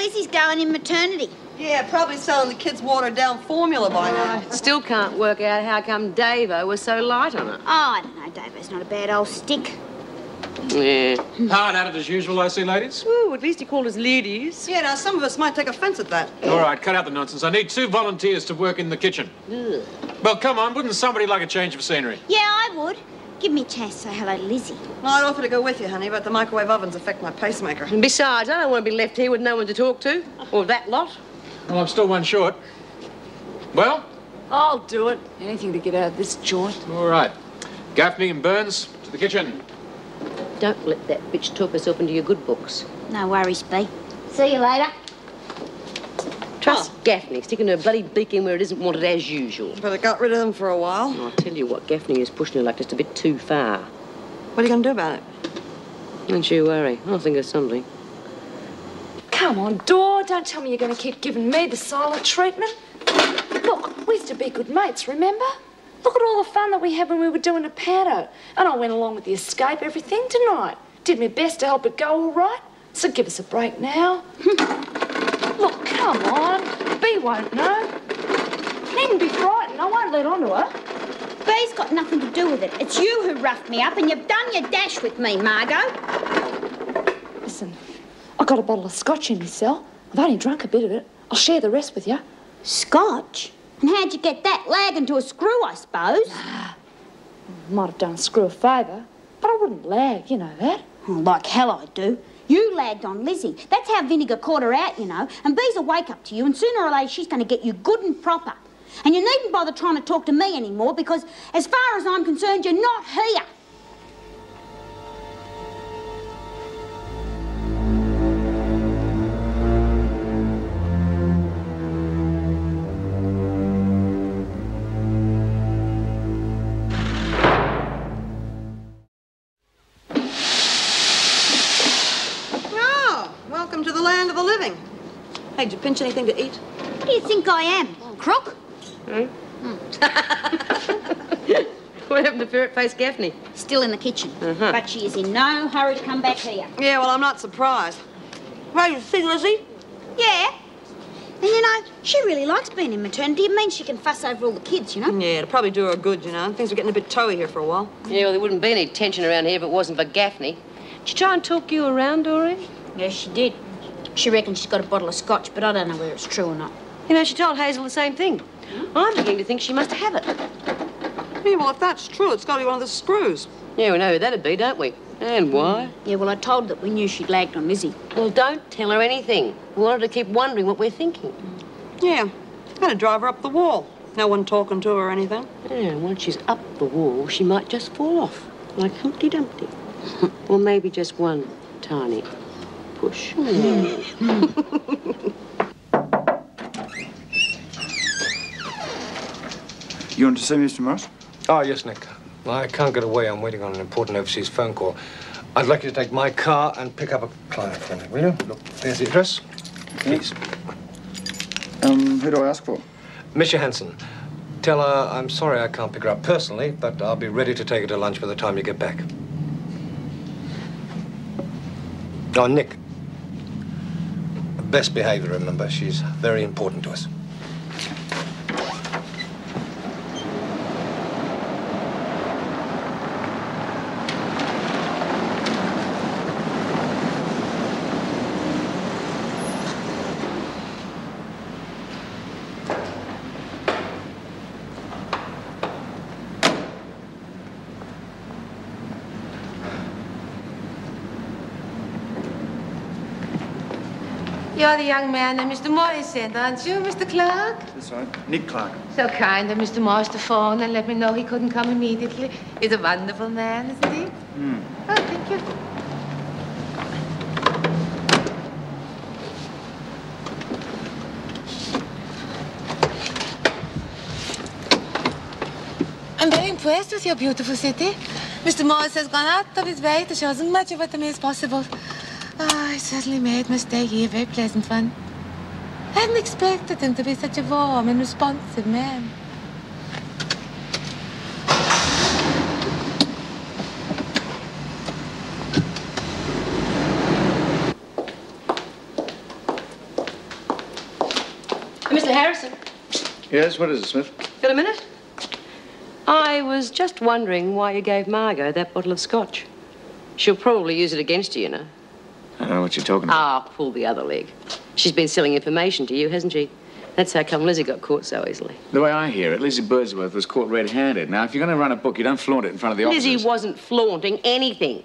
Lizzie's going in maternity. Yeah, probably selling the kids watered-down formula by now. Still can't work out how come Davo was so light on it. Oh, I don't know, Davo's not a bad old stick. Yeah. Hard at it as usual, I see, ladies. Ooh, at least he called us ladies. Yeah, now some of us might take offence at that. All right, cut out the nonsense. I need 2 volunteers to work in the kitchen. Ugh. Well, come on, wouldn't somebody like a change of scenery? Yeah, I would. Give me a chance to say hello to Lizzie. Well, I'd offer to go with you, honey, but the microwave ovens affect my pacemaker. And besides, I don't want to be left here with no one to talk to. Or that lot. Well, I'm still one short. Well? I'll do it. Anything to get out of this joint. All right. Gaffney and Burns, to the kitchen. Don't let that bitch talk herself into your good books. No worries, B. See you later. Trust Gaffney, sticking her bloody beak in where it isn't wanted as usual. But I got rid of them for a while. I'll tell you what, Gaffney is pushing her like just a bit too far. What are you going to do about it? Don't you worry. I'll think of something. Come on, Dor. Don't tell me you're going to keep giving me the silent treatment. Look, we used to be good mates, remember? Look at all the fun that we had when we were doing a pado. And I went along with the escape, everything tonight. Did my best to help it go all right. So give us a break now. Look, come on. B won't know. Needn't be frightened. I won't let on to her. B's got nothing to do with it. It's you who roughed me up, and you've done your dash with me, Margot. Listen, I got a bottle of scotch in my cell. I've only drunk a bit of it. I'll share the rest with you. Scotch? And how'd you get that? Lagging to a screw, I suppose. Might have done a screw a favour, but I wouldn't lag, you know that. Oh, like hell I do. You lagged on Lizzie. That's how Vinegar caught her out, you know. And B's a wake-up to you, and sooner or later she's going to get you good and proper. And you needn't bother trying to talk to me anymore, because as far as I'm concerned, you're not here. Welcome to the land of the living. Hey, did you pinch anything to eat? What do you think I am? Crook? What happened to ferret-faced Gaffney? Still in the kitchen. But she is in no hurry to come back here. Yeah, well, I'm not surprised. Hey, you see Lizzie? Yeah. And, you know, she really likes being in maternity. It means she can fuss over all the kids, you know? Yeah, it'll probably do her good, you know. Things are getting a bit toey here for a while. Yeah, well, there wouldn't be any tension around here if it wasn't for Gaffney. Did she try and talk you around, Doreen? Yes, she did. She reckons she's got a bottle of scotch, but I don't know whether it's true or not. You know, she told Hazel the same thing. I'm beginning to think she must have it. Yeah, well, if that's true, it's got to be one of the screws. Yeah, we know who that'd be, don't we? And why? Yeah, well, I told her that we knew she'd lagged on Lizzie. Well, don't tell her anything. We want her to keep wondering what we're thinking. Yeah, gotta drive her up the wall. No one talking to her or anything. Yeah, once she's up the wall, she might just fall off, like Humpty Dumpty. Or maybe just one tiny push. You want to see Mr. Morris? Oh, yes, Nick. I can't get away. I'm waiting on an important overseas phone call. I'd like you to take my car and pick up a client for me, will you? Look, there's the address. Please. Who do I ask for? Miss Johansson. Tell her I'm sorry I can't pick her up personally, but I'll be ready to take her to lunch by the time you get back. Oh, Nick. Best behavior, remember. She's very important to us. You're the young man that Mr. Morris sent, aren't you, Mr. Clark? That's right. Nick Clark. So kind of Mr. Morris to phone and let me know he couldn't come immediately. He's a wonderful man, isn't he? Oh, thank you. I'm very impressed with your beautiful city. Mr. Morris has gone out of his way to show as much of it to me as possible. Oh, he certainly made my stay here a very pleasant one. I hadn't expected him to be such a warm and responsive man. Harrison. Yes, what is it, Smith? Got a minute? I was just wondering why you gave Margot that bottle of scotch. She'll probably use it against you, you know. I don't know what you're talking about. Ah, pull the other leg. She's been selling information to you, hasn't she? That's how come Lizzie got caught so easily. The way I hear it, Lizzie Birdsworth was caught red-handed. Now, if you're going to run a book, you don't flaunt it in front of the officers. Lizzie wasn't flaunting anything.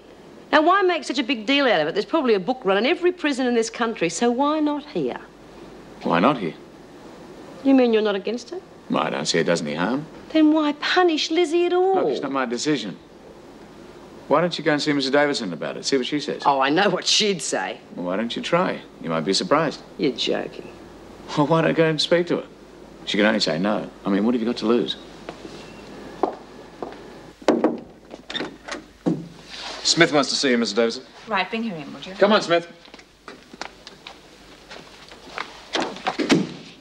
Now, why make such a big deal out of it? There's probably a book run in every prison in this country, so why not here? Why not here? You mean you're not against it? Well, I don't see it does any harm. Then why punish Lizzie at all? Look, it's not my decision. Why don't you go and see Mrs. Davidson about it? See what she says. Oh, I know what she'd say. Well, why don't you try? You might be surprised. You're joking. Well, why don't I go and speak to her? She can only say no. I mean, what have you got to lose? Smith wants to see you, Mrs. Davidson. Right, bring her in, would you? Come on, Smith.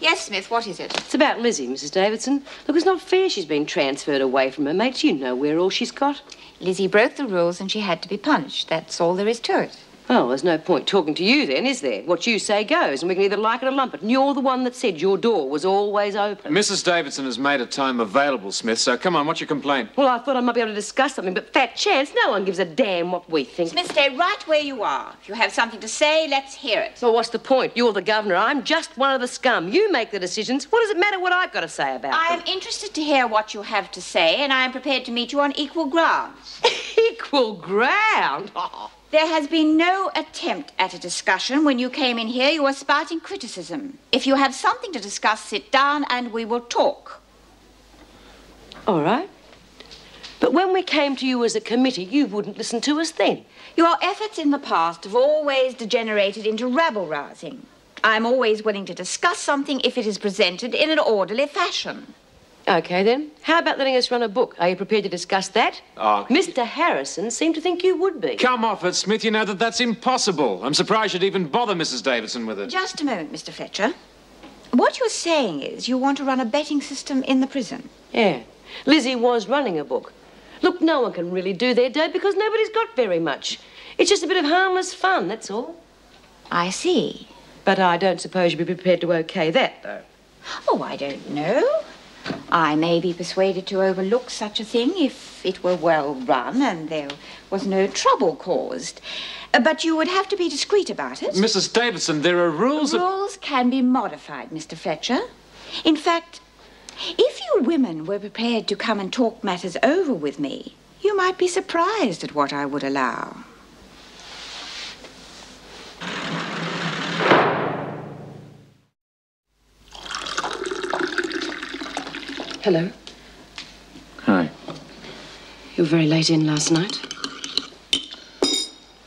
Yes, Smith, what is it? It's about Lizzie, Mrs. Davidson. Look, it's not fair she's been transferred away from her mates. You know where all she's got. Lizzie broke the rules and she had to be punished. That's all there is to it. Oh, there's no point talking to you then, is there? What you say goes, and we can either like it or lump it. And you're the one that said your door was always open. Mrs. Davidson has made a time available, Smith, so come on, what's your complaint? Well, I thought I might be able to discuss something, but fat chance, no one gives a damn what we think. Smith, stay right where you are. If you have something to say, let's hear it. Well, what's the point? You're the governor. I'm just one of the scum. You make the decisions. What does it matter what I've got to say about I them? am interested to hear what you have to say, and I am prepared to meet you on equal grounds. Equal ground? Oh. There has been no attempt at a discussion. When you came in here, you were spouting criticism. If you have something to discuss, sit down and we will talk. All right. But when we came to you as a committee, you wouldn't listen to us then. Your efforts in the past have always degenerated into rabble-rousing. I'm always willing to discuss something if it is presented in an orderly fashion. OK, then. How about letting us run a book? Are you prepared to discuss that? Oh, Mr. Harrison seemed to think you would be. Come off it, Smith. You know that's impossible. I'm surprised you'd even bother Mrs. Davidson with it. Just a moment, Mr. Fletcher. What you're saying is you want to run a betting system in the prison. Yeah. Lizzie was running a book. Look, no one can really do their dope because nobody's got very much. It's just a bit of harmless fun, that's all. I see. But I don't suppose you'd be prepared to OK that, though. Oh, I don't know. I may be persuaded to overlook such a thing if it were well run and there was no trouble caused. But you would have to be discreet about it. Mrs. Davidson, there are rules. Rules can be modified, Mr. Fletcher. In fact, if you women were prepared to come and talk matters over with me, you might be surprised at what I would allow. Hello. Hi. You were very late in last night.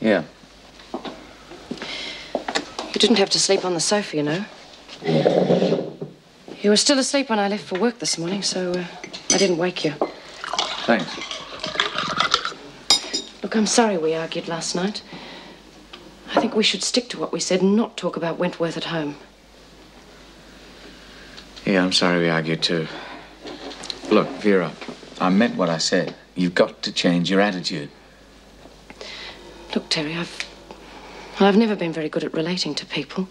Yeah. You didn't have to sleep on the sofa, you know. You were still asleep when I left for work this morning, so I didn't wake you. Thanks. Look, I'm sorry we argued last night. I think we should stick to what we said and not talk about Wentworth at home. Yeah, I'm sorry we argued too. Look, Vera, I meant what I said. You've got to change your attitude. Look, Terry, I've never been very good at relating to people.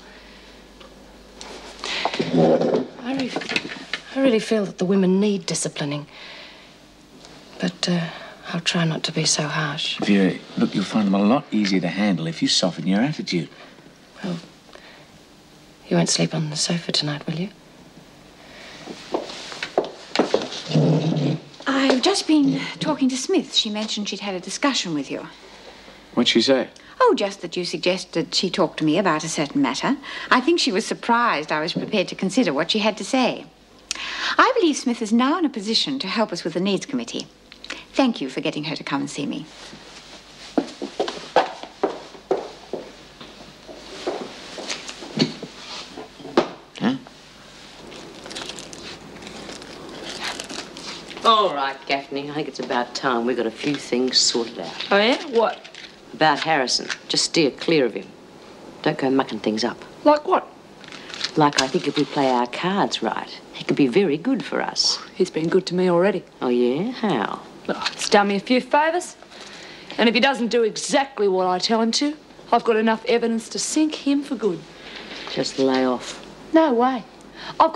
I really feel that the women need disciplining. But I'll try not to be so harsh. Vera, look, you'll find them a lot easier to handle if you soften your attitude. Well, you won't sleep on the sofa tonight, will you? I've just been talking to Smith. She mentioned she'd had a discussion with you. What'd she say? Oh, just that you suggested she talk to me about a certain matter. I think she was surprised I was prepared to consider what she had to say. I believe Smith is now in a position to help us with the Needs Committee. Thank you for getting her to come and see me. Huh? All right, Gaffney, I think it's about time we got a few things sorted out. Oh, yeah? What? About Harrison. Just steer clear of him. Don't go mucking things up. Like what? Like I think if we play our cards right, he could be very good for us. He's been good to me already. Oh, yeah? How? Oh, he's done me a few favours. And if he doesn't do exactly what I tell him to, I've got enough evidence to sink him for good. Just lay off. No way. I've got